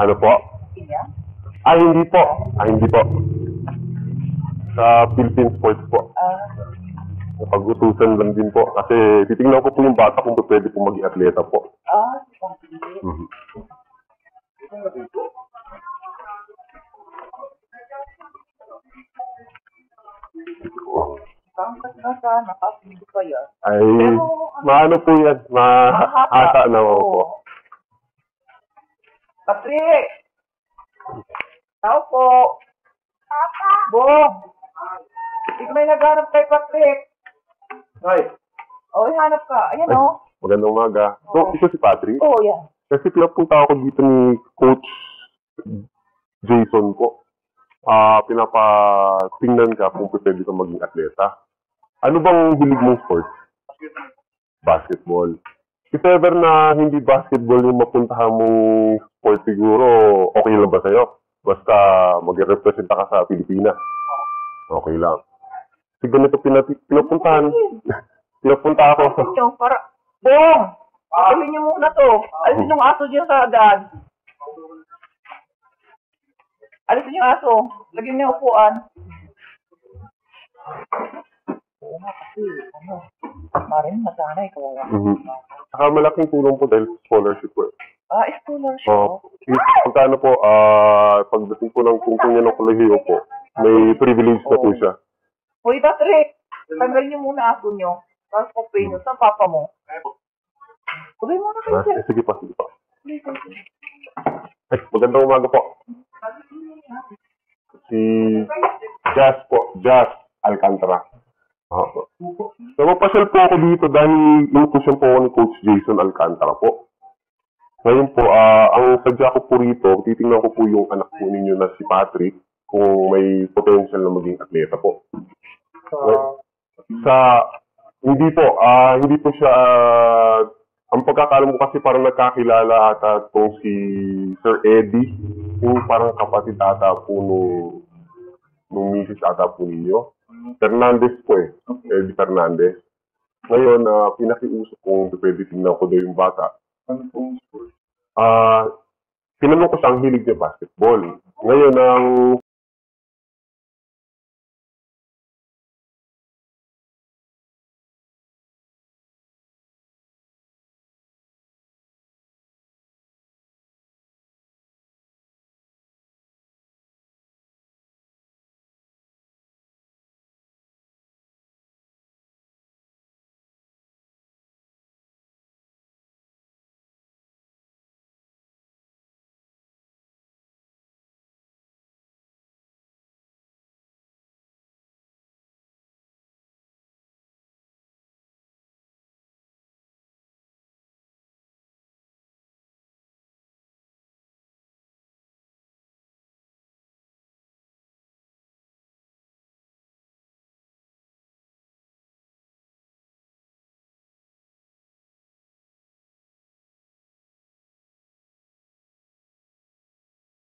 Ano po? Hindi po. Hindi po. Sa Philippine Sports po. Napag-utusan lang din po. Kasi titingnan ko po yung bata kung pwede po maging atleta po. Mhm. Ay, maano po yan. Mahata na po. Patrick! Tao po! Bo! Hindi ko may naghanap kay Patrick. Ay, Hanap ka. Ayan magandang umaga. So, ito si Patrick. yan. Kasi pinapunta ako dito ni Coach Jason po. Pinapatingnan ka kung pwede ka maging atleta. Ano bang hilig mong sports? Basketball. If ever na hindi basketball yung mapuntahan mong sport siguro, okay lang ba sa'yo? Basta mag-representa ka sa Pilipinas. Okay lang. Kasi ganito pinapuntahan. Pinapunta ako. Boom! Tuloy niyo muna to. Alisin yung aso dyan sa agad. Alisin yung aso. Lagyan niyo yung upuan. Oo nga kasi, marin masanay, kawawa. Saka malaking tulong po dahil scholarship po. Scholarship? Pagkano po, pagdating po ng tungkol niya ng kolehiyo po, may privilege na po siya. Hoy, Patrick! Tanggalin niyo muna aso niyo. Tapos pag-pay niyo sa papa mo. Tuloy muna kayo, sir. Sige pa. Ay, magandang umaga po. Si Jazz po, Jazz Alcantara. So, magpasyal po ako dito dahil inutusan po ako ni Coach Jason Alcantara po. Ngayon po, ang sadya ko po rito, titingnan ko po yung anak po ninyo na si Patrick kung may potential na maging atleta po. Hindi po siya, ang pagkakalam ko kasi parang nagkakilala ata itong si Sir Eddie, yung parang kapatid ata po nung misis ata po ninyo. Fernandez po Eddie Fernandez. Ngayon, pinakiusap kung pwede tingnan ko daw yung bata. Tinanong ko siya ang hilig niya basketball. Ngayon, ang